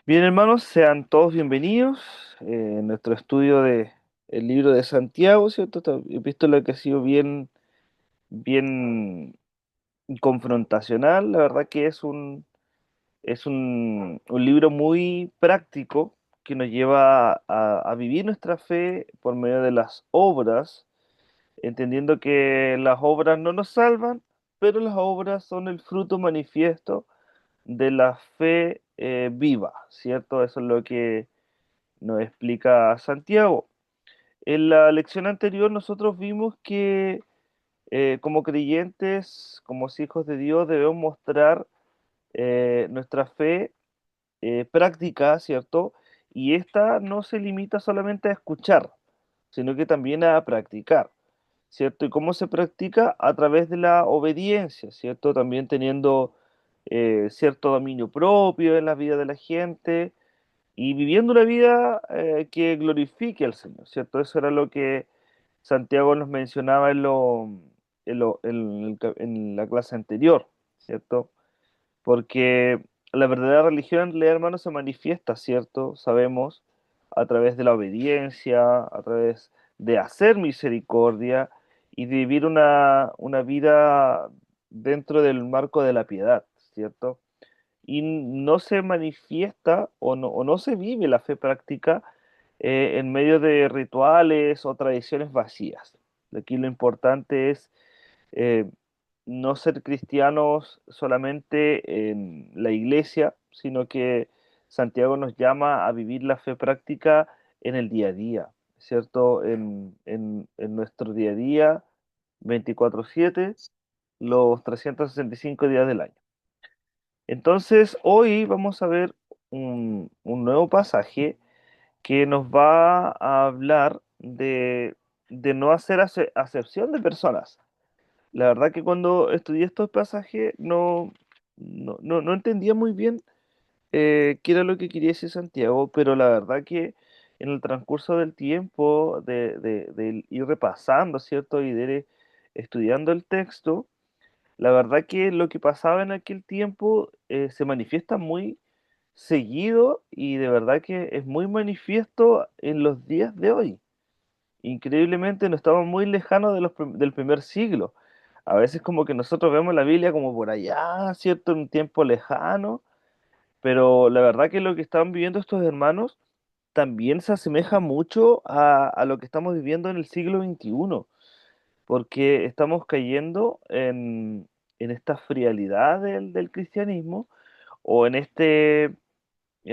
Bien, hermanos, sean todos bienvenidos en nuestro estudio de el libro de Santiago, ¿cierto? He visto lo que ha sido bien confrontacional. La verdad que es un libro muy práctico que nos lleva a vivir nuestra fe por medio de las obras, entendiendo que las obras no nos salvan, pero las obras son el fruto manifiesto de la fe viva, ¿cierto? Eso es lo que nos explica Santiago. En la lección anterior nosotros vimos que como creyentes, como hijos de Dios, debemos mostrar nuestra fe práctica, ¿cierto? Y esta no se limita solamente a escuchar, sino que también a practicar, ¿cierto? ¿Y cómo se practica? A través de la obediencia, ¿cierto? También teniendo cierto dominio propio en la vida de la gente y viviendo una vida que glorifique al Señor, ¿cierto? Eso era lo que Santiago nos mencionaba en la clase anterior, ¿cierto? Porque la verdadera religión, en realidad, hermano, se manifiesta, ¿cierto? Sabemos, a través de la obediencia, a través de hacer misericordia y de vivir una vida dentro del marco de la piedad, ¿cierto? Y no se manifiesta o no se vive la fe práctica en medio de rituales o tradiciones vacías. Aquí lo importante es eh, no ser cristianos solamente en la iglesia, sino que Santiago nos llama a vivir la fe práctica en el día a día, ¿cierto? En nuestro día a día, 24/7, los 365 días del año. Entonces, hoy vamos a ver un nuevo pasaje que nos va a hablar de no hacer acepción de personas. La verdad que cuando estudié estos pasajes no entendía muy bien qué era lo que quería decir Santiago, pero la verdad que en el transcurso del tiempo, de ir repasando, ¿cierto? Y de ir estudiando el texto, la verdad que lo que pasaba en aquel tiempo se manifiesta muy seguido y de verdad que es muy manifiesto en los días de hoy. Increíblemente no estamos muy lejanos del primer siglo. A veces como que nosotros vemos la Biblia como por allá, ¿cierto? En un tiempo lejano, pero la verdad que lo que están viviendo estos hermanos también se asemeja mucho a lo que estamos viviendo en el siglo XXI, porque estamos cayendo en esta frialdad del cristianismo o en este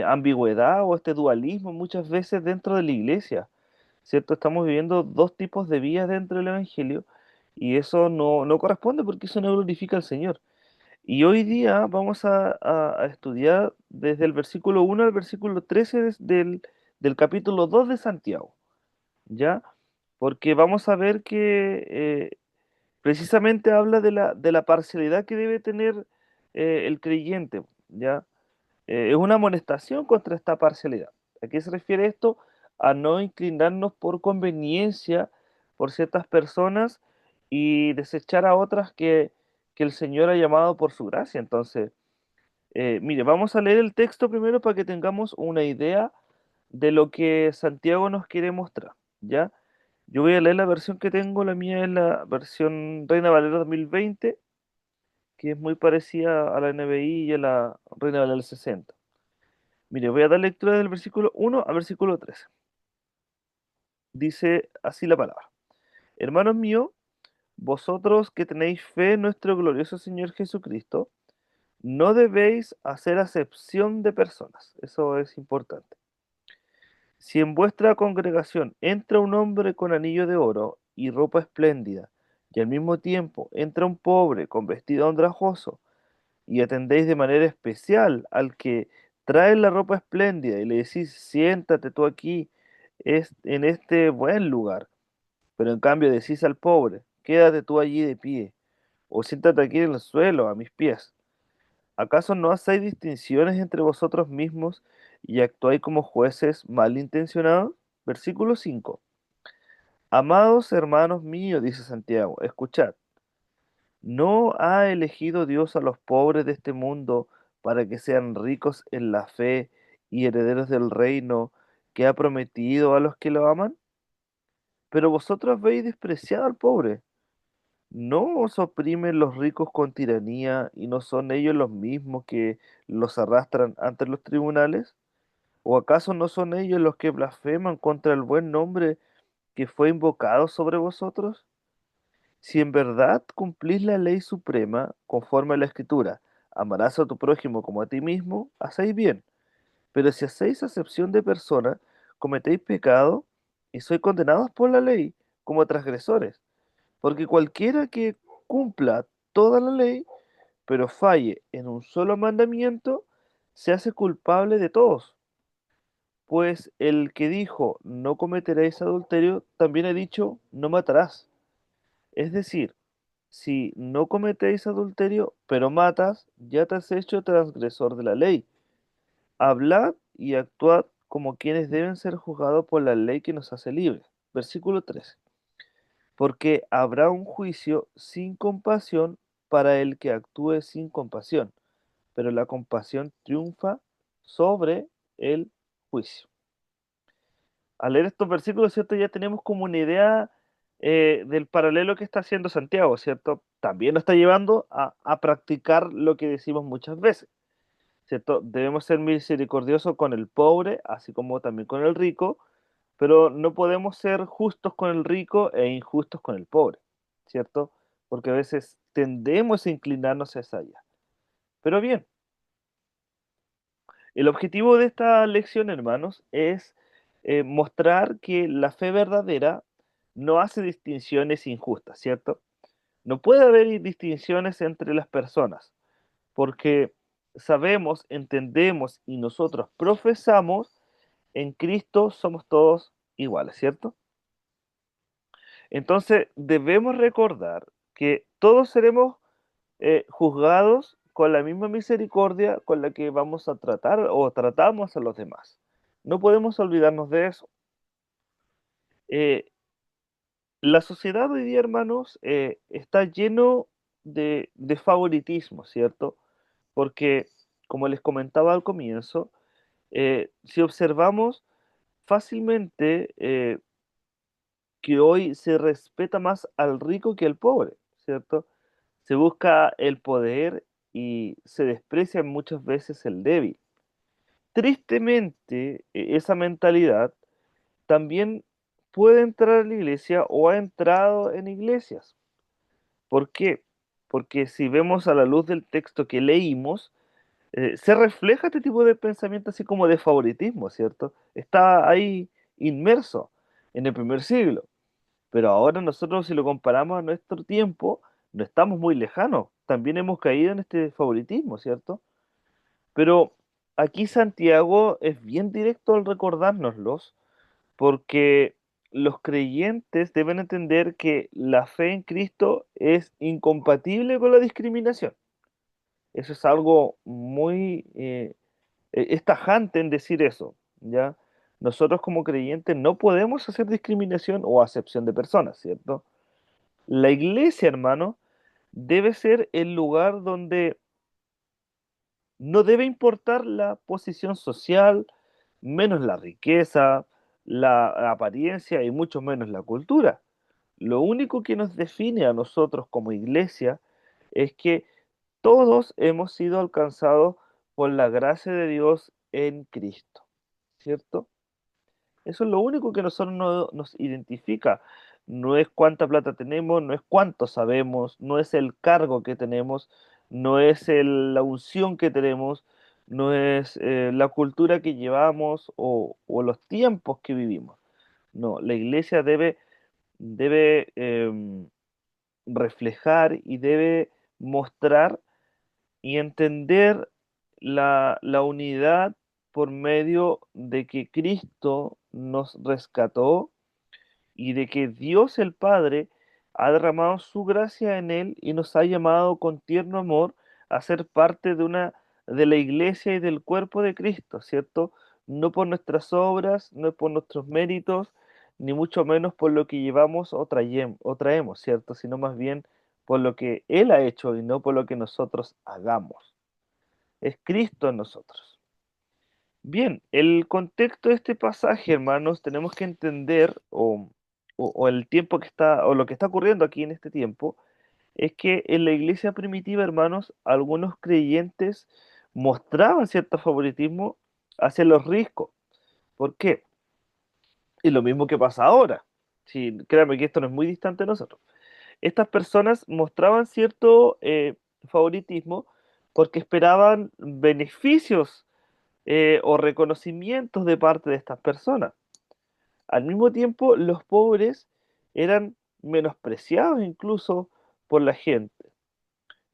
ambigüedad o este dualismo muchas veces dentro de la iglesia, ¿cierto? Estamos viviendo dos tipos de vías dentro del Evangelio y eso no corresponde porque eso no glorifica al Señor. Y hoy día vamos a estudiar desde el versículo 1 al versículo 13 del capítulo 2 de Santiago, ¿ya? Porque vamos a ver que precisamente habla de la parcialidad que debe tener el creyente, ¿ya? Es una amonestación contra esta parcialidad. ¿A qué se refiere esto? A no inclinarnos por conveniencia por ciertas personas y desechar a otras que el Señor ha llamado por su gracia. Entonces, mire, vamos a leer el texto primero para que tengamos una idea de lo que Santiago nos quiere mostrar, ¿ya? Yo voy a leer la versión que tengo, la mía es la versión Reina Valera 2020, que es muy parecida a la NBI y a la Reina Valera 60. Mire, voy a dar lectura del versículo 1 al versículo 13. Dice así la palabra. Hermanos míos, vosotros que tenéis fe en nuestro glorioso Señor Jesucristo, no debéis hacer acepción de personas. Eso es importante. Si en vuestra congregación entra un hombre con anillo de oro y ropa espléndida, y al mismo tiempo entra un pobre con vestido andrajoso, y atendéis de manera especial al que trae la ropa espléndida y le decís, siéntate tú aquí en este buen lugar, pero en cambio decís al pobre, quédate tú allí de pie, o siéntate aquí en el suelo a mis pies. ¿Acaso no hacéis distinciones entre vosotros mismos y actuáis como jueces malintencionados? Versículo 5. Amados hermanos míos, dice Santiago, escuchad. ¿No ha elegido Dios a los pobres de este mundo para que sean ricos en la fe y herederos del reino que ha prometido a los que lo aman? Pero vosotros habéis despreciado al pobre. ¿No os oprimen los ricos con tiranía y no son ellos los mismos que los arrastran ante los tribunales? ¿O acaso no son ellos los que blasfeman contra el buen nombre que fue invocado sobre vosotros? Si en verdad cumplís la ley suprema conforme a la Escritura, amarás a tu prójimo como a ti mismo, hacéis bien. Pero si hacéis acepción de persona, cometéis pecado y sois condenados por la ley como transgresores. Porque cualquiera que cumpla toda la ley, pero falle en un solo mandamiento, se hace culpable de todos. Pues el que dijo, no cometeréis adulterio, también ha dicho, no matarás. Es decir, si no cometéis adulterio, pero matas, ya te has hecho transgresor de la ley. Hablad y actuad como quienes deben ser juzgados por la ley que nos hace libres. Versículo 13. Porque habrá un juicio sin compasión para el que actúe sin compasión, pero la compasión triunfa sobre el juicio. Al leer estos versículos, ¿cierto? Ya tenemos como una idea del paralelo que está haciendo Santiago, ¿cierto? También nos está llevando a practicar lo que decimos muchas veces, ¿cierto? Debemos ser misericordiosos con el pobre, así como también con el rico, pero no podemos ser justos con el rico e injustos con el pobre, ¿cierto? Porque a veces tendemos a inclinarnos hacia allá. Pero bien, el objetivo de esta lección, hermanos, es mostrar que la fe verdadera no hace distinciones injustas, ¿cierto? No puede haber distinciones entre las personas, porque sabemos, entendemos y nosotros profesamos en Cristo somos todos iguales, ¿cierto? Entonces debemos recordar que todos seremos juzgados con la misma misericordia con la que vamos a tratar o tratamos a los demás. No podemos olvidarnos de eso. Eh, la sociedad hoy día, hermanos, está lleno de favoritismo, ¿cierto? Porque, como les comentaba al comienzo, si observamos fácilmente que hoy se respeta más al rico que al pobre, ¿cierto? Se busca el poder y se desprecia muchas veces el débil. Tristemente, esa mentalidad también puede entrar a la iglesia o ha entrado en iglesias. ¿Por qué? Porque si vemos a la luz del texto que leímos, se refleja este tipo de pensamiento así como de favoritismo, ¿cierto? Está ahí inmerso en el primer siglo. Pero ahora nosotros, si lo comparamos a nuestro tiempo, no estamos muy lejanos. También hemos caído en este favoritismo, ¿cierto? Pero aquí Santiago es bien directo al recordárnoslos, porque los creyentes deben entender que la fe en Cristo es incompatible con la discriminación. Eso es algo muy es tajante en decir eso, ¿ya? Nosotros como creyentes no podemos hacer discriminación o acepción de personas, ¿cierto? La iglesia, hermano, debe ser el lugar donde no debe importar la posición social, menos la riqueza, la apariencia y mucho menos la cultura. Lo único que nos define a nosotros como iglesia es que todos hemos sido alcanzados por la gracia de Dios en Cristo, ¿cierto? Eso es lo único que nosotros nos identifica. No es cuánta plata tenemos, no es cuánto sabemos, no es el cargo que tenemos, no es la unción que tenemos, no es la cultura que llevamos o los tiempos que vivimos. No, la iglesia debe reflejar y debe mostrar y entender la unidad por medio de que Cristo nos rescató y de que Dios el Padre ha derramado su gracia en él y nos ha llamado con tierno amor a ser parte de la iglesia y del cuerpo de Cristo, ¿cierto? No por nuestras obras, no por nuestros méritos, ni mucho menos por lo que llevamos o traemos, ¿cierto? Sino más bien por lo que Él ha hecho y no por lo que nosotros hagamos. Es Cristo en nosotros. Bien, el contexto de este pasaje, hermanos, tenemos que entender, o el tiempo que está, o lo que está ocurriendo aquí en este tiempo, es que en la iglesia primitiva, hermanos, algunos creyentes mostraban cierto favoritismo hacia los ricos. ¿Por qué? Y lo mismo que pasa ahora. Sí, créanme que esto no es muy distante de nosotros. Estas personas mostraban cierto favoritismo porque esperaban beneficios o reconocimientos de parte de estas personas. Al mismo tiempo, los pobres eran menospreciados incluso por la gente.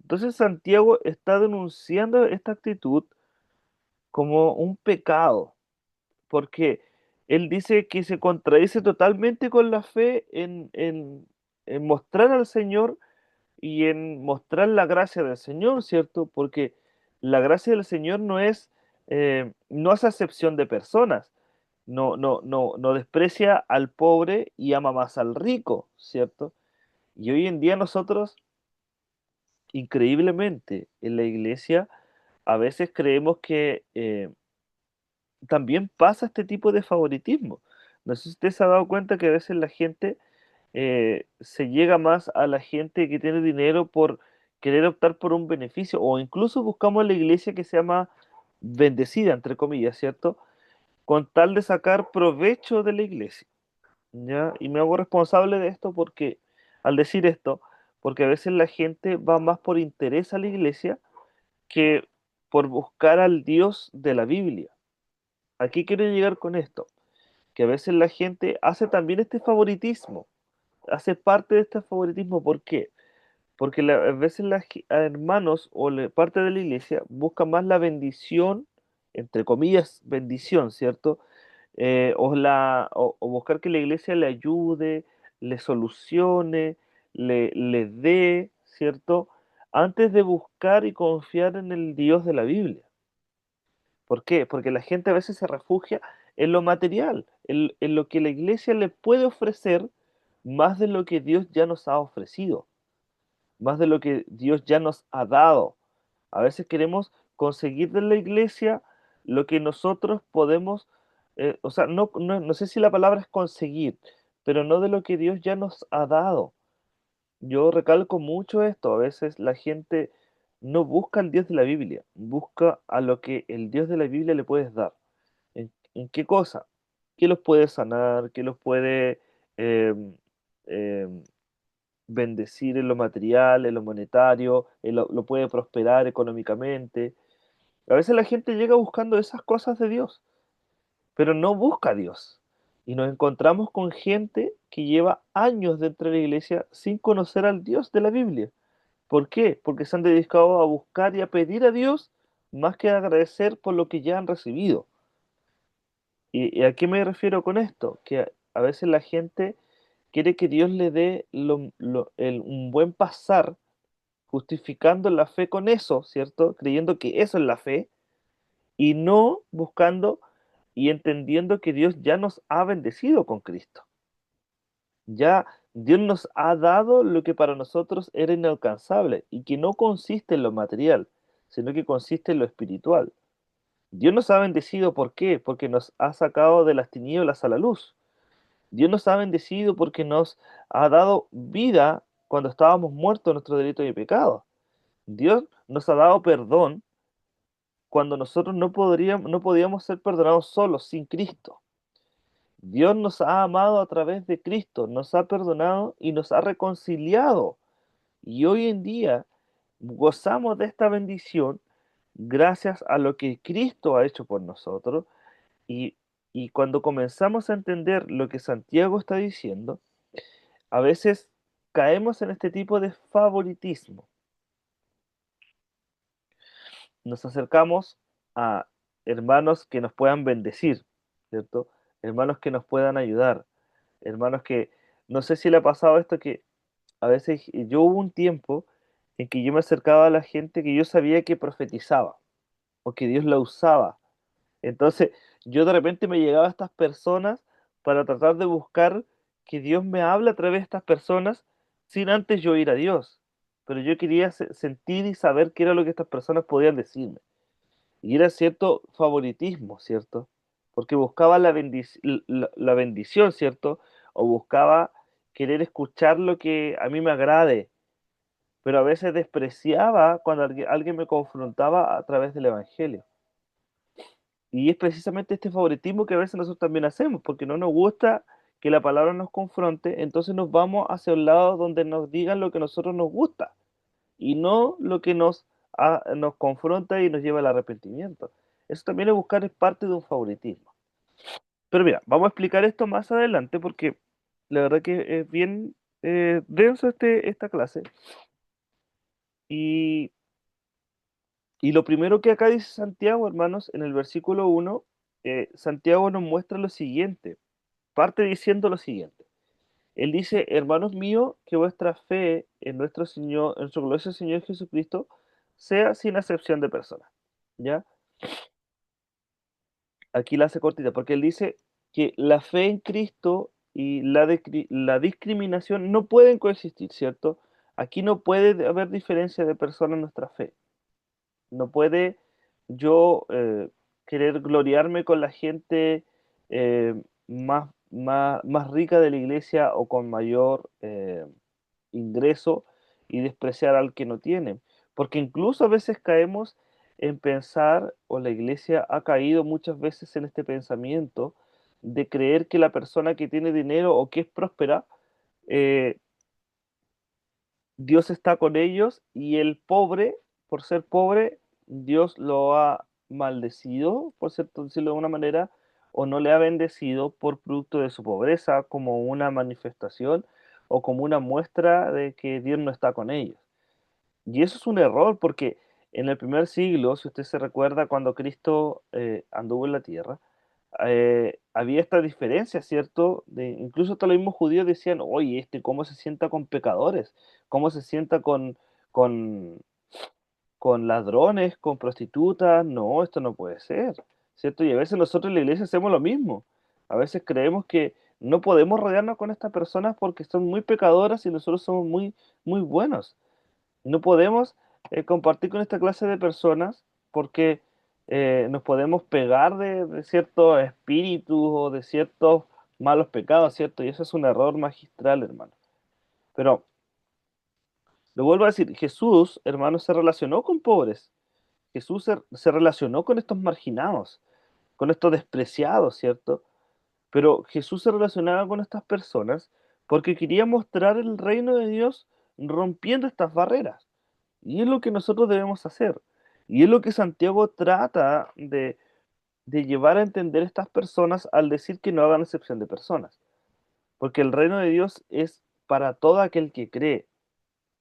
Entonces Santiago está denunciando esta actitud como un pecado, porque él dice que se contradice totalmente con la fe en mostrar al Señor y en mostrar la gracia del Señor, ¿cierto? Porque la gracia del Señor no hace acepción de personas, no desprecia al pobre y ama más al rico, ¿cierto? Y hoy en día nosotros, increíblemente, en la iglesia, a veces creemos que también pasa este tipo de favoritismo. No sé si usted se ha dado cuenta que a veces la gente se llega más a la gente que tiene dinero por querer optar por un beneficio o incluso buscamos la iglesia que sea más bendecida, entre comillas, ¿cierto? Con tal de sacar provecho de la iglesia, ¿ya? Y me hago responsable de esto porque, al decir esto, porque a veces la gente va más por interés a la iglesia que por buscar al Dios de la Biblia. ¿A qué quiero llegar con esto? Que a veces la gente hace también este favoritismo, hace parte de este favoritismo. ¿Por qué? Porque a veces los hermanos o parte de la iglesia buscan más la bendición, entre comillas, bendición, ¿cierto? O buscar que la iglesia le ayude, le solucione, le dé, ¿cierto? Antes de buscar y confiar en el Dios de la Biblia. ¿Por qué? Porque la gente a veces se refugia en lo material, en lo que la iglesia le puede ofrecer más de lo que Dios ya nos ha ofrecido, más de lo que Dios ya nos ha dado. A veces queremos conseguir de la iglesia lo que nosotros podemos, o sea, no sé si la palabra es conseguir, pero no de lo que Dios ya nos ha dado. Yo recalco mucho esto, a veces la gente no busca al Dios de la Biblia, busca a lo que el Dios de la Biblia le puedes dar. ¿En qué cosa? ¿Qué los puede sanar? ¿Qué los puede em, em, bendecir en lo material, en lo monetario? Lo puede prosperar económicamente? A veces la gente llega buscando esas cosas de Dios, pero no busca a Dios. Y nos encontramos con gente que lleva años dentro de la iglesia sin conocer al Dios de la Biblia. ¿Por qué? Porque se han dedicado a buscar y a pedir a Dios más que a agradecer por lo que ya han recibido. ¿Y a qué me refiero con esto? Que a veces la gente quiere que Dios le dé un buen pasar, justificando la fe con eso, ¿cierto? Creyendo que eso es la fe, y no buscando y entendiendo que Dios ya nos ha bendecido con Cristo. Ya Dios nos ha dado lo que para nosotros era inalcanzable y que no consiste en lo material, sino que consiste en lo espiritual. Dios nos ha bendecido, ¿por qué? Porque nos ha sacado de las tinieblas a la luz. Dios nos ha bendecido porque nos ha dado vida cuando estábamos muertos en nuestro delito y pecado. Dios nos ha dado perdón cuando nosotros no podíamos ser perdonados solos, sin Cristo. Dios nos ha amado a través de Cristo, nos ha perdonado y nos ha reconciliado. Y hoy en día gozamos de esta bendición gracias a lo que Cristo ha hecho por nosotros. Y, y cuando comenzamos a entender lo que Santiago está diciendo, a veces caemos en este tipo de favoritismo. Nos acercamos a hermanos que nos puedan bendecir, ¿cierto? Hermanos que nos puedan ayudar, hermanos que, no sé si le ha pasado esto, que a veces yo hubo un tiempo en que yo me acercaba a la gente que yo sabía que profetizaba o que Dios la usaba. Entonces, yo de repente me llegaba a estas personas para tratar de buscar que Dios me hable a través de estas personas sin antes yo ir a Dios. Pero yo quería sentir y saber qué era lo que estas personas podían decirme. Y era cierto favoritismo, ¿cierto? Porque buscaba la bendición, ¿cierto? O buscaba querer escuchar lo que a mí me agrade, pero a veces despreciaba cuando alguien me confrontaba a través del Evangelio. Y es precisamente este favoritismo que a veces nosotros también hacemos, porque no nos gusta que la palabra nos confronte, entonces nos vamos hacia un lado donde nos digan lo que a nosotros nos gusta y no lo que nos confronta y nos lleva al arrepentimiento. Eso también es buscar es parte de un favoritismo. Pero mira, vamos a explicar esto más adelante porque la verdad que es bien denso esta clase. Y, y lo primero que acá dice Santiago, hermanos, en el versículo 1, Santiago nos muestra lo siguiente, parte diciendo lo siguiente. Él dice, hermanos míos, que vuestra fe en nuestro Señor, en nuestro glorioso Señor Jesucristo, sea sin acepción de personas. ¿Ya? Aquí la hace cortita, porque él dice que la fe en Cristo y la discriminación no pueden coexistir, ¿cierto? Aquí no puede haber diferencia de persona en nuestra fe. No puede yo querer gloriarme con la gente más rica de la iglesia o con mayor ingreso y despreciar al que no tiene. Porque incluso a veces caemos en pensar, o la iglesia ha caído muchas veces en este pensamiento de creer que la persona que tiene dinero o que es próspera, eh, Dios está con ellos y el pobre, por ser pobre, Dios lo ha maldecido, por decirlo de una manera, o no le ha bendecido por producto de su pobreza, como una manifestación o como una muestra de que Dios no está con ellos. Y eso es un error porque en el primer siglo, si usted se recuerda cuando Cristo anduvo en la tierra, había esta diferencia, ¿cierto? Incluso hasta los mismos judíos decían, oye, ¿cómo se sienta con pecadores? ¿Cómo se sienta con, con ladrones, con prostitutas? No, esto no puede ser, ¿cierto? Y a veces nosotros en la iglesia hacemos lo mismo. A veces creemos que no podemos rodearnos con estas personas porque son muy pecadoras y nosotros somos muy buenos. No podemos compartir con esta clase de personas porque nos podemos pegar de ciertos espíritus o de ciertos malos pecados, ¿cierto? Y eso es un error magistral, hermano. Pero lo vuelvo a decir, Jesús, hermano, se relacionó con pobres. Jesús se relacionó con estos marginados, con estos despreciados, ¿cierto? Pero Jesús se relacionaba con estas personas porque quería mostrar el reino de Dios rompiendo estas barreras. Y es lo que nosotros debemos hacer. Y es lo que Santiago trata de llevar a entender a estas personas al decir que no hagan excepción de personas. Porque el reino de Dios es para todo aquel que cree,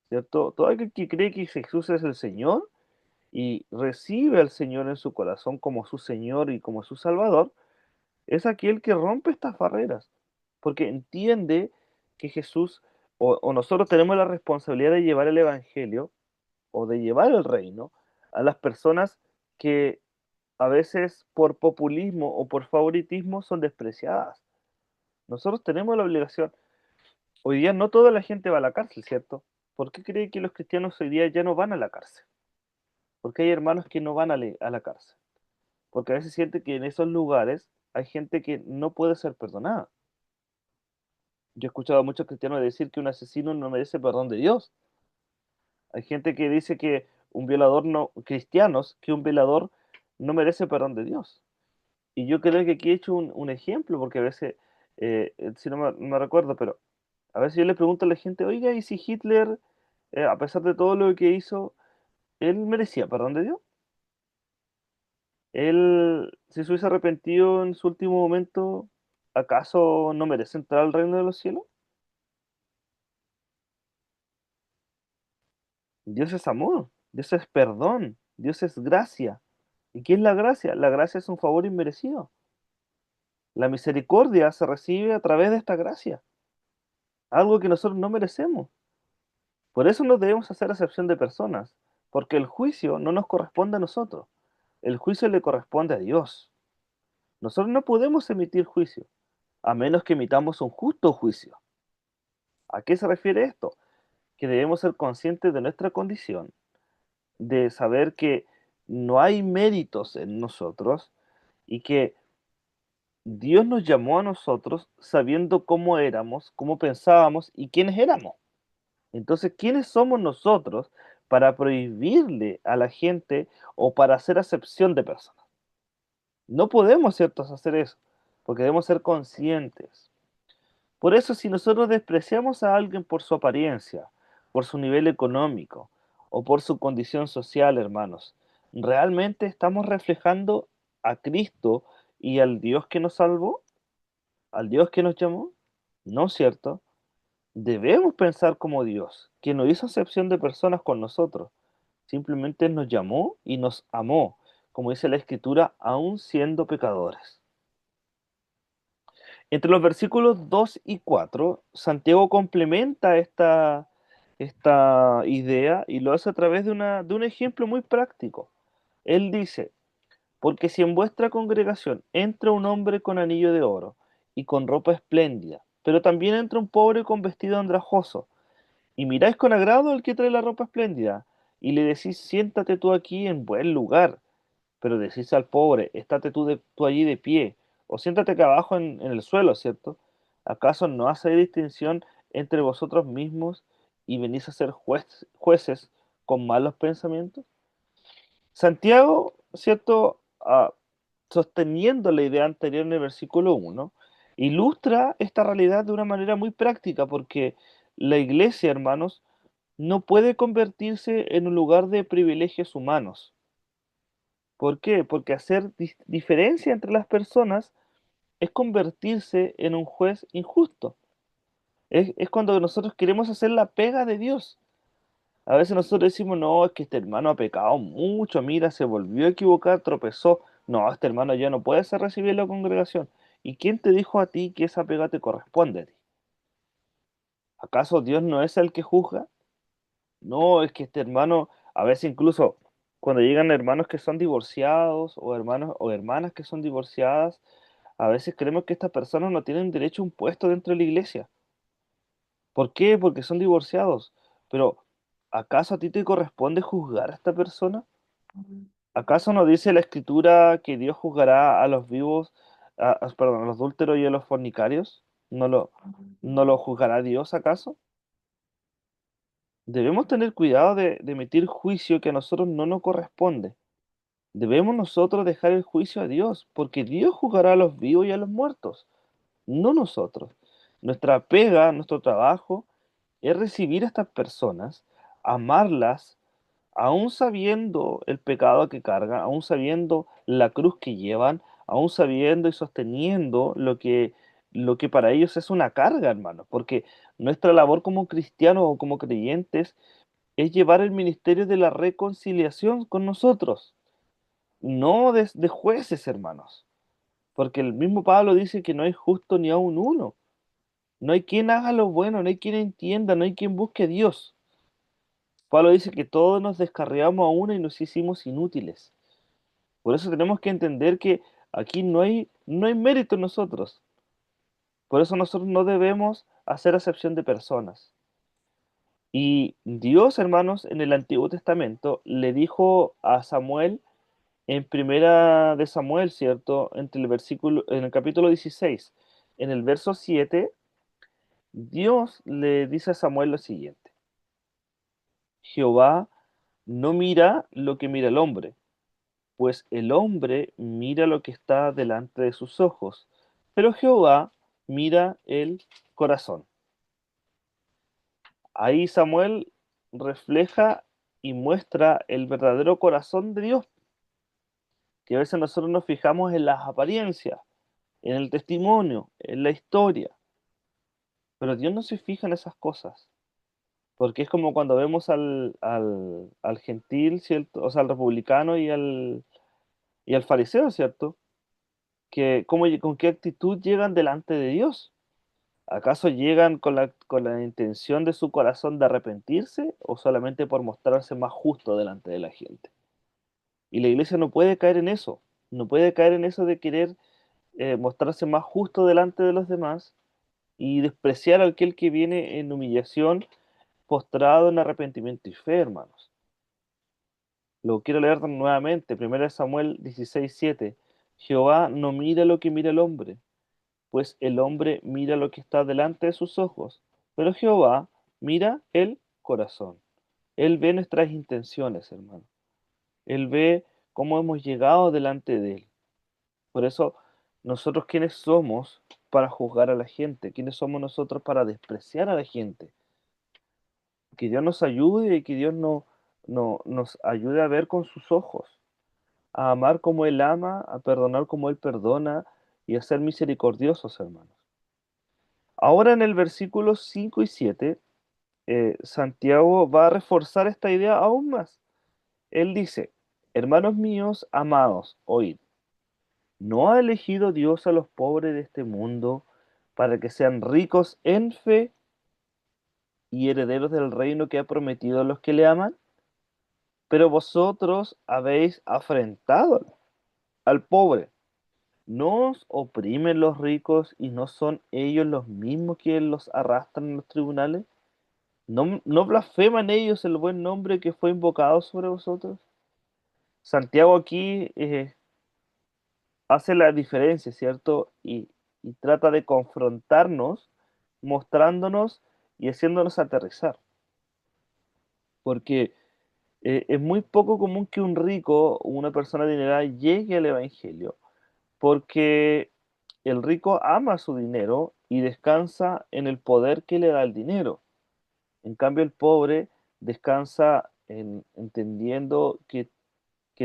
¿cierto? Todo aquel que cree que Jesús es el Señor y recibe al Señor en su corazón como su Señor y como su Salvador, es aquel que rompe estas barreras. Porque entiende que Jesús o nosotros tenemos la responsabilidad de llevar el Evangelio o de llevar el reino a las personas que a veces por populismo o por favoritismo son despreciadas. Nosotros tenemos la obligación. Hoy día no toda la gente va a la cárcel, ¿cierto? ¿Por qué cree que los cristianos hoy día ya no van a la cárcel? Porque hay hermanos que no van a la cárcel. Porque a veces siente que en esos lugares hay gente que no puede ser perdonada. Yo he escuchado a muchos cristianos decir que un asesino no merece perdón de Dios. Hay gente que dice que un violador no, cristianos, que un violador no merece perdón de Dios. Y yo creo que aquí he hecho un ejemplo, porque a veces, si no me recuerdo, pero a veces yo le pregunto a la gente, oiga, ¿y si Hitler, a pesar de todo lo que hizo, él merecía perdón de Dios? Él, si se hubiese arrepentido en su último momento, ¿acaso no merece entrar al reino de los cielos? Dios es amor, Dios es perdón, Dios es gracia. ¿Y qué es la gracia? La gracia es un favor inmerecido. La misericordia se recibe a través de esta gracia, algo que nosotros no merecemos. Por eso no debemos hacer acepción de personas, porque el juicio no nos corresponde a nosotros, el juicio le corresponde a Dios. Nosotros no podemos emitir juicio, a menos que emitamos un justo juicio. ¿A qué se refiere esto? Que debemos ser conscientes de nuestra condición, de saber que no hay méritos en nosotros y que Dios nos llamó a nosotros sabiendo cómo éramos, cómo pensábamos y quiénes éramos. Entonces, ¿quiénes somos nosotros para prohibirle a la gente o para hacer acepción de personas? No podemos, ¿cierto?, hacer eso, porque debemos ser conscientes. Por eso, si nosotros despreciamos a alguien por su apariencia, por su nivel económico o por su condición social, hermanos, ¿realmente estamos reflejando a Cristo y al Dios que nos salvó? ¿Al Dios que nos llamó? No, ¿cierto? Debemos pensar como Dios, que no hizo acepción de personas con nosotros, simplemente nos llamó y nos amó, como dice la Escritura, aun siendo pecadores. Entre los versículos 2 y 4, Santiago complementa esta idea y lo hace a través de un ejemplo muy práctico. Él dice, porque si en vuestra congregación entra un hombre con anillo de oro y con ropa espléndida, pero también entra un pobre con vestido andrajoso, y miráis con agrado al que trae la ropa espléndida, y le decís, siéntate tú aquí en buen lugar, pero decís al pobre, estate tú allí de pie, o siéntate acá abajo en el suelo, ¿cierto? ¿Acaso no hacéis distinción entre vosotros mismos y venís a ser jueces con malos pensamientos? Santiago, ¿cierto? Sosteniendo la idea anterior en el versículo 1, ilustra esta realidad de una manera muy práctica, porque la iglesia, hermanos, no puede convertirse en un lugar de privilegios humanos. ¿Por qué? Porque hacer diferencia entre las personas es convertirse en un juez injusto. Es cuando nosotros queremos hacer la pega de Dios. A veces nosotros decimos, no, es que este hermano ha pecado mucho, mira, se volvió a equivocar, tropezó. No, este hermano ya no puede ser recibido en la congregación. ¿Y quién te dijo a ti que esa pega te corresponde a ti? ¿Acaso Dios no es el que juzga? No, es que este hermano, a veces incluso cuando llegan hermanos que son divorciados o hermanos o hermanas que son divorciadas, a veces creemos que estas personas no tienen derecho a un puesto dentro de la iglesia. ¿Por qué? Porque son divorciados. Pero, ¿acaso a ti te corresponde juzgar a esta persona? ¿Acaso no dice la escritura que Dios juzgará a los vivos, perdón, a los adúlteros y a los fornicarios? ¿No lo juzgará Dios acaso? Debemos tener cuidado de emitir juicio que a nosotros no nos corresponde. Debemos nosotros dejar el juicio a Dios, porque Dios juzgará a los vivos y a los muertos, no nosotros. Nuestra pega, nuestro trabajo es recibir a estas personas, amarlas, aún sabiendo el pecado que cargan, aún sabiendo la cruz que llevan, aún sabiendo y sosteniendo lo que para ellos es una carga, hermano, porque nuestra labor como cristianos o como creyentes es llevar el ministerio de la reconciliación con nosotros, no de jueces, hermanos, porque el mismo Pablo dice que no hay justo ni aun uno, no hay quien haga lo bueno, no hay quien entienda, no hay quien busque a Dios. Pablo dice que todos nos descarriamos a una y nos hicimos inútiles. Por eso tenemos que entender que aquí no hay mérito en nosotros. Por eso nosotros no debemos hacer acepción de personas. Y Dios, hermanos, en el Antiguo Testamento le dijo a Samuel en primera de Samuel, ¿cierto? En el capítulo 16, en el verso 7, Dios le dice a Samuel lo siguiente: Jehová no mira lo que mira el hombre, pues el hombre mira lo que está delante de sus ojos, pero Jehová mira el corazón. Ahí Samuel refleja y muestra el verdadero corazón de Dios, que a veces nosotros nos fijamos en las apariencias, en el testimonio, en la historia, pero Dios no se fija en esas cosas, porque es como cuando vemos al gentil, ¿cierto? O sea, al republicano y al fariseo, ¿cierto? Que con qué actitud llegan delante de Dios. ¿Acaso llegan con la intención de su corazón de arrepentirse o solamente por mostrarse más justo delante de la gente? Y la iglesia no puede caer en eso, no puede caer en eso de querer mostrarse más justo delante de los demás y despreciar a aquel que viene en humillación, postrado en arrepentimiento y fe, hermanos. Lo quiero leer nuevamente, 1 Samuel 16:7. Jehová no mira lo que mira el hombre, pues el hombre mira lo que está delante de sus ojos, pero Jehová mira el corazón. Él ve nuestras intenciones, hermano. Él ve cómo hemos llegado delante de Él. Por eso, nosotros quiénes somos para juzgar a la gente, quiénes somos nosotros para despreciar a la gente. Que Dios nos ayude y que Dios nos ayude a ver con sus ojos, a amar como Él ama, a perdonar como Él perdona y a ser misericordiosos, hermanos. Ahora en el versículo 5 y 7, Santiago va a reforzar esta idea aún más. Él dice, hermanos míos, amados, oíd, ¿no ha elegido Dios a los pobres de este mundo para que sean ricos en fe y herederos del reino que ha prometido a los que le aman? Pero vosotros habéis afrentado al pobre. ¿No os oprimen los ricos y no son ellos los mismos que los arrastran en los tribunales? ¿No blasfeman ellos el buen nombre que fue invocado sobre vosotros? Santiago aquí hace la diferencia, ¿cierto? Y trata de confrontarnos, mostrándonos y haciéndonos aterrizar. Porque es muy poco común que un rico o una persona adinerada llegue al Evangelio, porque el rico ama su dinero y descansa en el poder que le da el dinero. En cambio, el pobre descansa en entendiendo que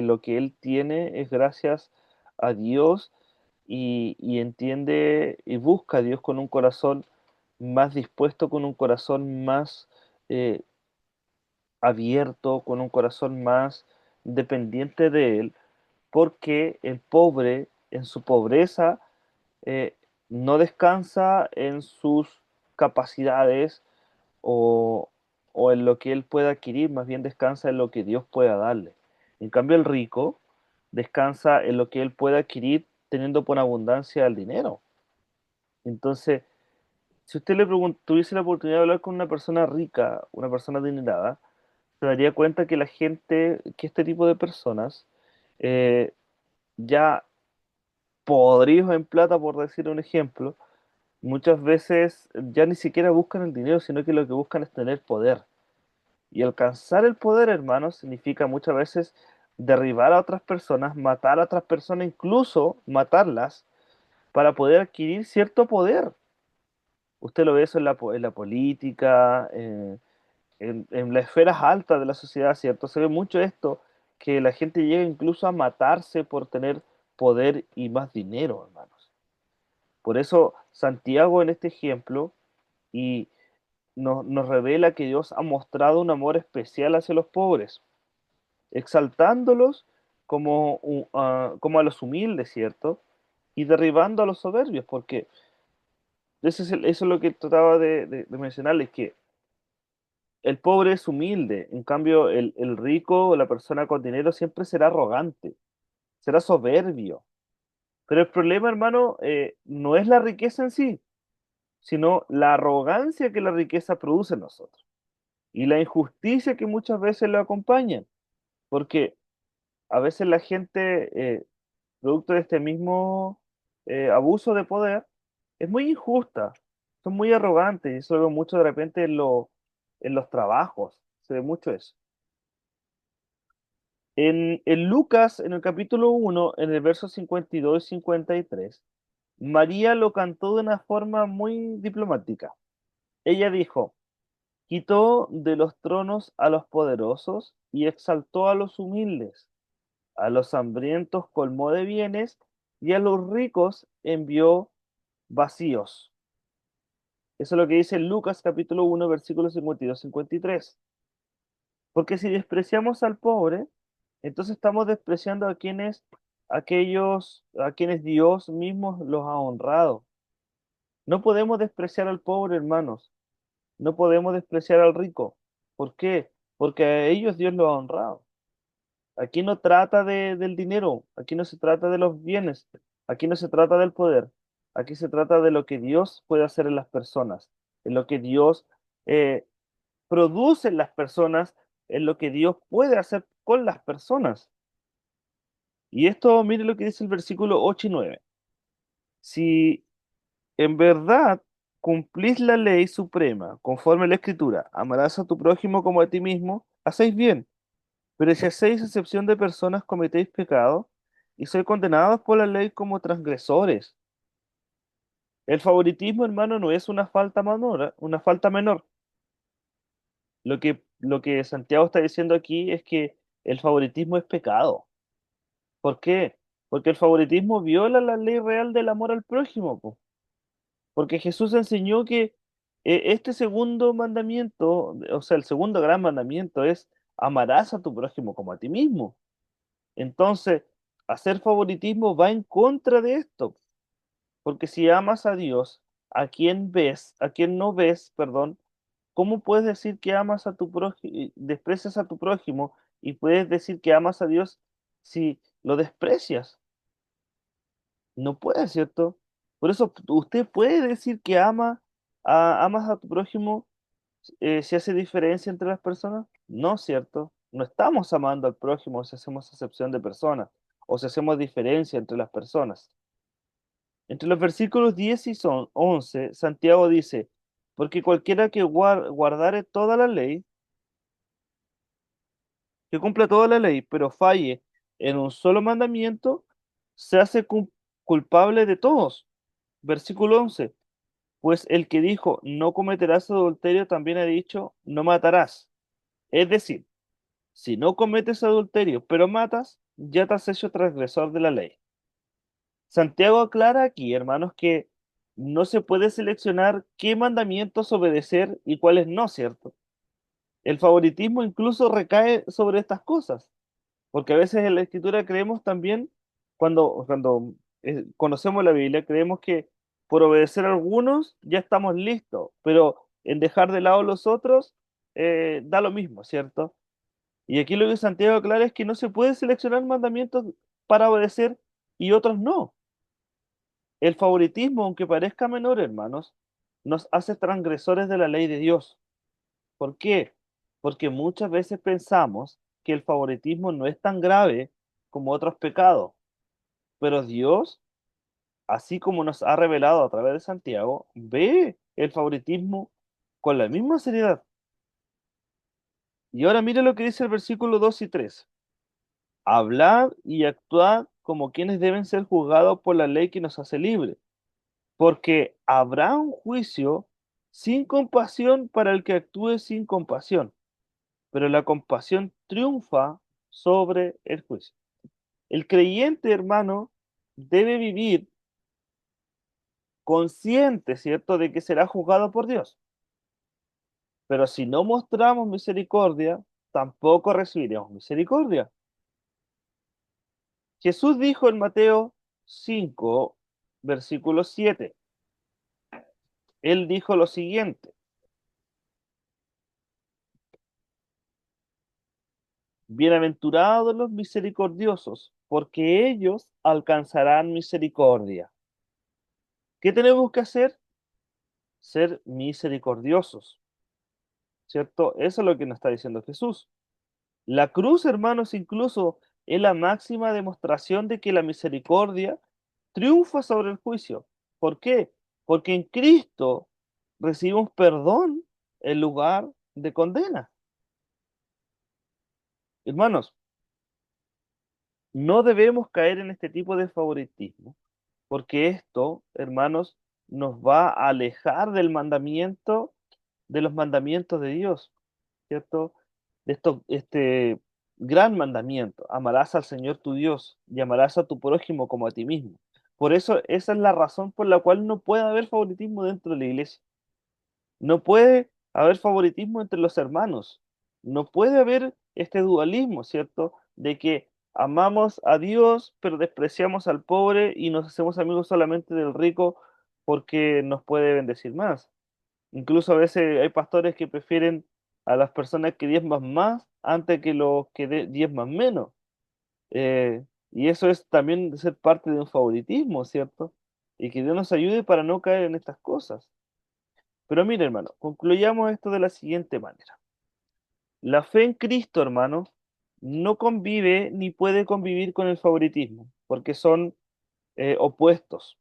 lo que él tiene es gracias a Dios y entiende y busca a Dios con un corazón más dispuesto, con un corazón más eh, abierto, con un corazón más dependiente de Él, porque el pobre en su pobreza eh, no descansa en sus capacidades o, o en lo que él pueda adquirir, más bien descansa en lo que Dios pueda darle. En cambio, el rico descansa en lo que él pueda adquirir teniendo por abundancia el dinero. Entonces, si usted tuviese la oportunidad de hablar con una persona rica, una persona adinerada, se daría cuenta que la gente, que este tipo de personas, eh, ya podridos en plata, por decir un ejemplo, muchas veces ya ni siquiera buscan el dinero, sino que lo que buscan es tener poder. Y alcanzar el poder, hermanos, significa muchas veces derribar a otras personas, matar a otras personas, incluso matarlas, para poder adquirir cierto poder. Usted lo ve eso en la política, en las esferas altas de la sociedad, ¿cierto? Se ve mucho esto, que la gente llega incluso a matarse por tener poder y más dinero, hermanos. Por eso Santiago en este ejemplo y nos revela que Dios ha mostrado un amor especial hacia los pobres, exaltándolos como a los humildes, ¿cierto? Y derribando a los soberbios, porque eso es lo que trataba de mencionarles, que el pobre es humilde, en cambio el rico o la persona con dinero siempre será arrogante, será soberbio. Pero el problema, hermano, no es la riqueza en sí, sino la arrogancia que la riqueza produce en nosotros y la injusticia que muchas veces lo acompaña, porque a veces la gente, producto de este mismo abuso de poder, es muy injusta, son muy arrogantes y eso lo veo mucho de repente en los trabajos, se ve mucho eso. En Lucas, en el capítulo 1 en el verso 52 y 53, María lo cantó de una forma muy diplomática. Ella dijo, quitó de los tronos a los poderosos y exaltó a los humildes. A los hambrientos colmó de bienes y a los ricos envió vacíos. Eso es lo que dice Lucas capítulo 1 versículos 52-53. Porque si despreciamos al pobre, entonces estamos despreciando a quienes Dios mismo los ha honrado. No podemos despreciar al pobre, hermanos. No podemos despreciar al rico. ¿Por qué? Porque a ellos Dios los ha honrado. Aquí no trata del dinero, aquí no se trata de los bienes, aquí no se trata del poder, aquí se trata de lo que Dios puede hacer en las personas, en lo que Dios eh, produce en las personas, en lo que Dios puede hacer con las personas. Y esto, mire lo que dice el versículo 8 y 9. Si en verdad cumplís la ley suprema, conforme a la Escritura, amarás a tu prójimo como a ti mismo, hacéis bien. Pero si hacéis excepción de personas, cometéis pecado y sois condenados por la ley como transgresores. El favoritismo, hermano, no es una falta menor. Lo que Santiago está diciendo aquí es que el favoritismo es pecado. ¿Por qué? Porque el favoritismo viola la ley real del amor al prójimo, po. Porque Jesús enseñó que este segundo mandamiento, o sea, el segundo gran mandamiento es amarás a tu prójimo como a ti mismo. Entonces, hacer favoritismo va en contra de esto, porque si amas a Dios, a quien no ves, perdón, ¿cómo puedes decir que amas a tu prójimo, desprecias a tu prójimo y puedes decir que amas a Dios si lo desprecias? No puede, ¿cierto? Por eso usted puede decir que amas a tu prójimo si hace diferencia entre las personas. No, ¿cierto? No estamos amando al prójimo si hacemos excepción de personas o si hacemos diferencia entre las personas. Entre los versículos 10 y 11, Santiago dice, porque cualquiera que guardare toda la ley, que cumpla toda la ley, pero falle en un solo mandamiento, se hace culpable de todos. Versículo 11, pues el que dijo, no cometerás adulterio, también ha dicho, no matarás. Es decir, si no cometes adulterio, pero matas, ya te has hecho transgresor de la ley. Santiago aclara aquí, hermanos, que no se puede seleccionar qué mandamientos obedecer y cuáles no, ¿cierto? El favoritismo incluso recae sobre estas cosas, porque a veces en la Escritura creemos también, cuando conocemos la Biblia, creemos que por obedecer a algunos ya estamos listos, pero en dejar de lado los otros da lo mismo, ¿cierto? Y aquí lo que Santiago aclara es que no se puede seleccionar mandamientos para obedecer y otros no. El favoritismo, aunque parezca menor, hermanos, nos hace transgresores de la ley de Dios. ¿Por qué? Porque muchas veces pensamos que el favoritismo no es tan grave como otros pecados, pero Dios, así como nos ha revelado a través de Santiago, ve el favoritismo con la misma seriedad. Y ahora mire lo que dice el versículo 2 y 3. Hablad y actuad como quienes deben ser juzgados por la ley que nos hace libres, porque habrá un juicio sin compasión para el que actúe sin compasión, pero la compasión triunfa sobre el juicio. El creyente, hermano, debe vivir consciente, ¿cierto?, de que será juzgado por Dios. Pero si no mostramos misericordia, tampoco recibiremos misericordia. Jesús dijo en Mateo 5, versículo 7, Él dijo lo siguiente: bienaventurados los misericordiosos, porque ellos alcanzarán misericordia. ¿Qué tenemos que hacer? Ser misericordiosos, ¿cierto? Eso es lo que nos está diciendo Jesús. La cruz, hermanos, incluso es la máxima demostración de que la misericordia triunfa sobre el juicio. ¿Por qué? Porque en Cristo recibimos perdón en lugar de condena. Hermanos, no debemos caer en este tipo de favoritismo, porque esto, hermanos, nos va a alejar del mandamiento, de los mandamientos de Dios, ¿cierto? Este gran mandamiento: amarás al Señor tu Dios y amarás a tu prójimo como a ti mismo. Por eso, esa es la razón por la cual no puede haber favoritismo dentro de la iglesia. No puede haber favoritismo entre los hermanos. No puede haber este dualismo, ¿cierto? De que amamos a Dios, pero despreciamos al pobre y nos hacemos amigos solamente del rico porque nos puede bendecir más. Incluso a veces hay pastores que prefieren a las personas que diezman más antes que los que diezman menos. Y eso es también de ser parte de un favoritismo, ¿cierto? Y que Dios nos ayude para no caer en estas cosas. Pero mire, hermano, concluyamos esto de la siguiente manera. La fe en Cristo, hermano, no convive ni puede convivir con el favoritismo, porque son opuestos.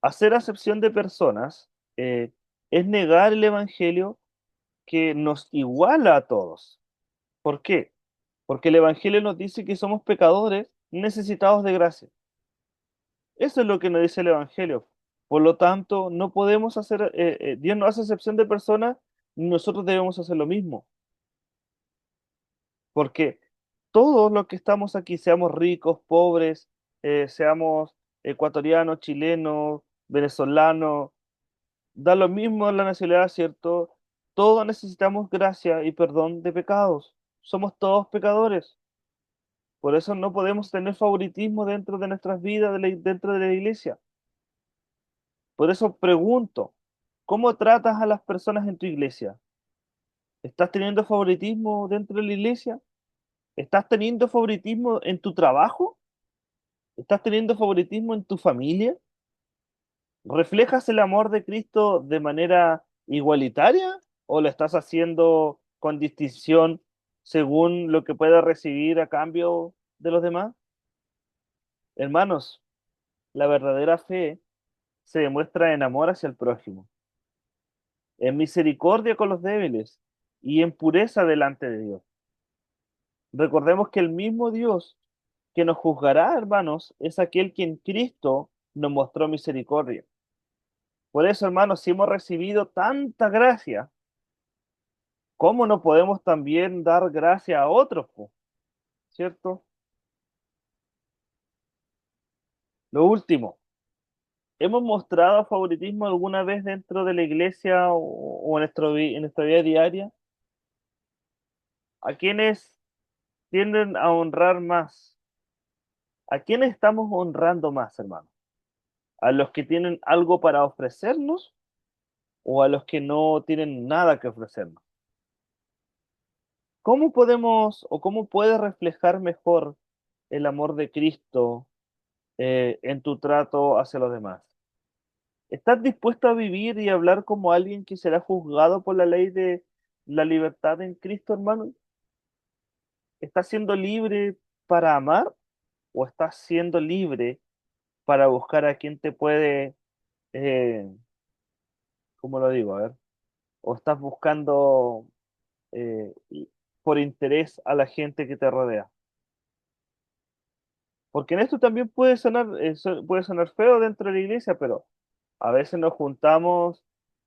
Hacer acepción de personas es negar el Evangelio que nos iguala a todos. ¿Por qué? Porque el Evangelio nos dice que somos pecadores necesitados de gracia. Eso es lo que nos dice el Evangelio. Por lo tanto, no podemos hacer, Dios no hace excepción de personas, nosotros debemos hacer lo mismo. Porque todos los que estamos aquí, seamos ricos, pobres, seamos ecuatorianos, chilenos, venezolanos, da lo mismo la nacionalidad, ¿cierto? Todos necesitamos gracia y perdón de pecados. Somos todos pecadores. Por eso no podemos tener favoritismo dentro de nuestras vidas, dentro de la iglesia. Por eso pregunto, ¿cómo tratas a las personas en tu iglesia? ¿Estás teniendo favoritismo dentro de la iglesia? ¿Estás teniendo favoritismo en tu trabajo? ¿Estás teniendo favoritismo en tu familia? ¿Reflejas el amor de Cristo de manera igualitaria o lo estás haciendo con distinción según lo que pueda recibir a cambio de los demás? Hermanos, la verdadera fe se demuestra en amor hacia el prójimo, en misericordia con los débiles y en pureza delante de Dios. Recordemos que el mismo Dios que nos juzgará, hermanos, es aquel que en Cristo nos mostró misericordia. Por eso, hermanos, si hemos recibido tanta gracia, ¿cómo no podemos también dar gracia a otros, po? ¿Cierto? Lo último, ¿hemos mostrado favoritismo alguna vez dentro de la iglesia o en, en nuestra vida diaria? ¿A quienes tienden a honrar más? ¿A quiénes estamos honrando más, hermano? ¿A los que tienen algo para ofrecernos o a los que no tienen nada que ofrecernos? ¿Cómo podemos o cómo puedes reflejar mejor el amor de Cristo en tu trato hacia los demás? ¿Estás dispuesto a vivir y hablar como alguien que será juzgado por la ley de la libertad en Cristo, hermano? ¿Estás siendo libre para amar o estás siendo libre para buscar a quien te puede, eh, ¿cómo lo digo? A ver, o estás buscando por interés a la gente que te rodea. Porque en esto también puede sonar, puede sonar feo dentro de la iglesia, pero a veces nos juntamos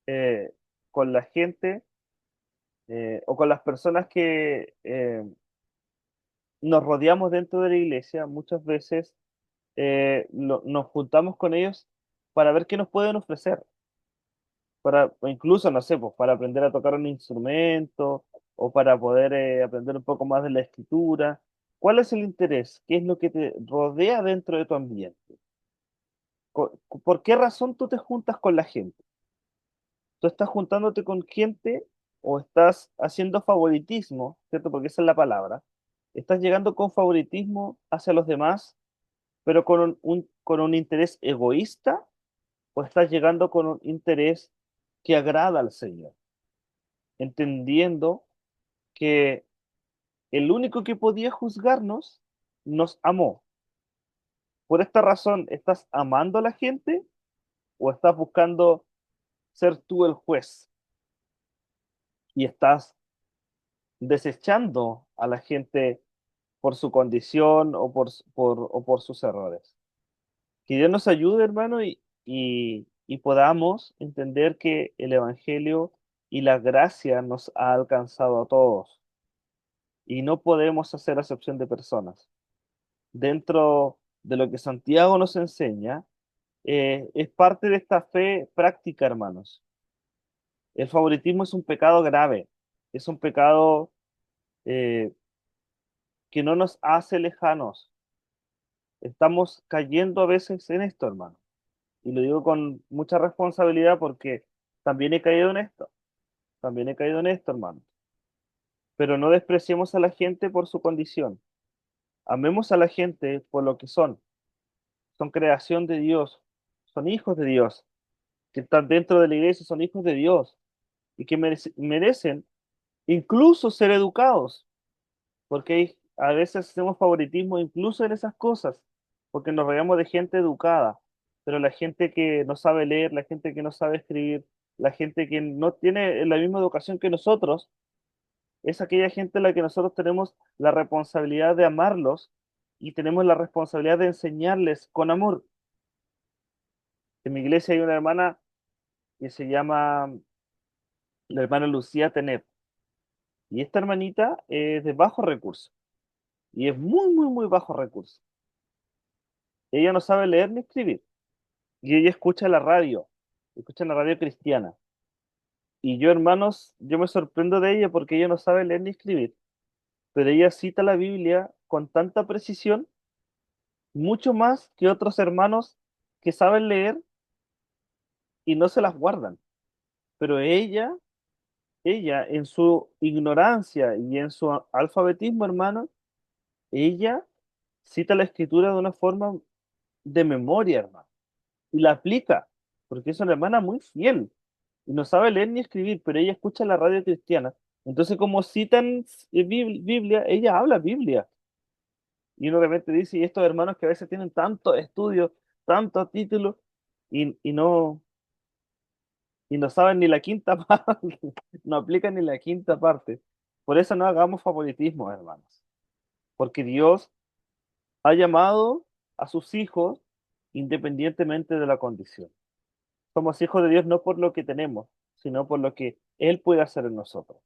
eh, con la gente o con las personas que nos rodeamos dentro de la iglesia. Muchas veces nos juntamos con ellos para ver qué nos pueden ofrecer, para, o incluso, no sé, pues para aprender a tocar un instrumento o para poder aprender un poco más de la escritura. ¿Cuál es el interés? ¿Qué es lo que te rodea dentro de tu ambiente? ¿Por qué razón tú te juntas con la gente? ¿Tú estás juntándote con gente o estás haciendo favoritismo, ¿cierto? Porque esa es la palabra. ¿Estás llegando con favoritismo hacia los demás, pero con con un interés egoísta? ¿O estás llegando con un interés que agrada al Señor? Entendiendo que el único que podía juzgarnos nos amó. Por esta razón, ¿estás amando a la gente o estás buscando ser tú el juez y estás desechando a la gente por su condición o o por sus errores? Que Dios nos ayude, hermano, y podamos entender que el Evangelio y la gracia nos ha alcanzado a todos y no podemos hacer acepción de personas. Dentro de lo que Santiago nos enseña, es parte de esta fe práctica, hermanos. El favoritismo es un pecado grave, es un pecado eh, que no nos hace lejanos. Estamos cayendo a veces en esto, hermano. Y lo digo con mucha responsabilidad porque también he caído en esto, también he caído en esto, hermano. Pero no despreciemos a la gente por su condición. Amemos a la gente por lo que son. Son creación de Dios, son hijos de Dios, que están dentro de la iglesia, son hijos de Dios y que merecen incluso ser educados. porque a veces hacemos favoritismo incluso en esas cosas, porque nos rodeamos de gente educada, pero la gente que no sabe leer, la gente que no sabe escribir, la gente que no tiene la misma educación que nosotros, es aquella gente a la que nosotros tenemos la responsabilidad de amarlos y tenemos la responsabilidad de enseñarles con amor. En mi iglesia hay una hermana que se llama la hermana Lucía Tenet, y esta hermanita es de bajos recursos, y es muy, muy, muy bajo recursos. Ella no sabe leer ni escribir. Y ella escucha la radio cristiana. Y yo, hermanos, yo me sorprendo de ella porque ella no sabe leer ni escribir, pero ella cita la Biblia con tanta precisión, mucho más que otros hermanos que saben leer y no se las guardan. Pero ella en su ignorancia y en su alfabetismo, hermano, ella cita la escritura de una forma de memoria, hermano, y la aplica, porque es una hermana muy fiel y no sabe leer ni escribir, pero ella escucha la radio cristiana. Entonces, como citan Biblia, ella habla Biblia. Y uno de repente dice, y estos hermanos que a veces tienen tantos estudios, tantos títulos, y no saben ni la quinta parte, no aplican ni la quinta parte. Por eso no hagamos favoritismo, hermanos, porque Dios ha llamado a sus hijos independientemente de la condición. Somos hijos de Dios no por lo que tenemos, sino por lo que Él puede hacer en nosotros.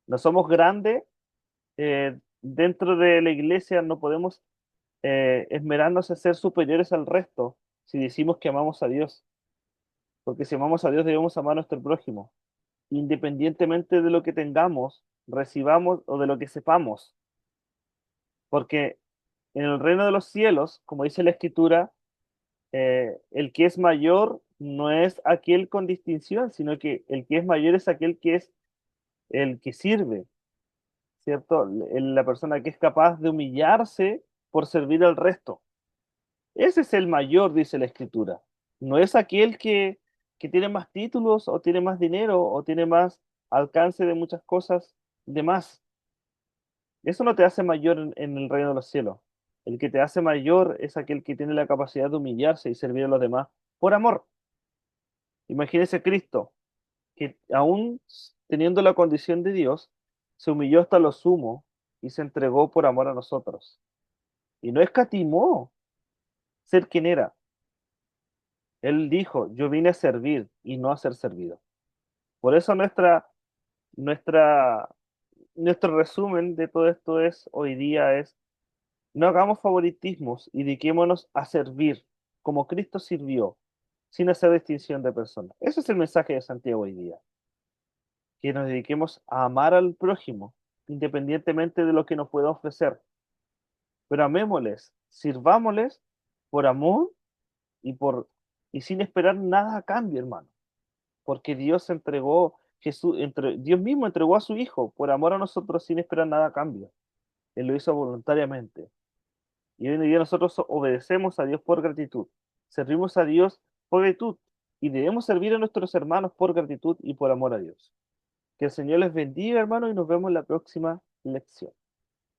No somos grandes, dentro de la iglesia no podemos esmerarnos en ser superiores al resto si decimos que amamos a Dios, porque si amamos a Dios debemos amar a nuestro prójimo, independientemente de lo que tengamos, recibamos o de lo que sepamos, porque en el reino de los cielos, como dice la Escritura, el que es mayor no es aquel con distinción, sino que el que es mayor es aquel que es el que sirve, ¿cierto? La persona que es capaz de humillarse por servir al resto. Ese es el mayor, dice la Escritura. No es aquel que tiene más títulos o tiene más dinero o tiene más alcance de muchas cosas de más. Eso no te hace mayor en el reino de los cielos. El que te hace mayor es aquel que tiene la capacidad de humillarse y servir a los demás por amor. Imagínese Cristo, que aún teniendo la condición de Dios, se humilló hasta lo sumo y se entregó por amor a nosotros. Y no escatimó ser quien era. Él dijo, yo vine a servir y no a ser servido. Por eso nuestra, nuestro resumen de todo esto es, hoy día es, no hagamos favoritismos y dediquémonos a servir como Cristo sirvió, sin hacer distinción de personas. Ese es el mensaje de Santiago hoy día, que nos dediquemos a amar al prójimo, independientemente de lo que nos pueda ofrecer, pero amémosles, sirvámosles por amor y y sin esperar nada a cambio, hermano, porque Dios entregó, Dios mismo entregó a su Hijo por amor a nosotros sin esperar nada a cambio. Él lo hizo voluntariamente. Y hoy en día nosotros obedecemos a Dios por gratitud, servimos a Dios por gratitud y debemos servir a nuestros hermanos por gratitud y por amor a Dios. Que el Señor les bendiga, hermano, y nos vemos en la próxima lección.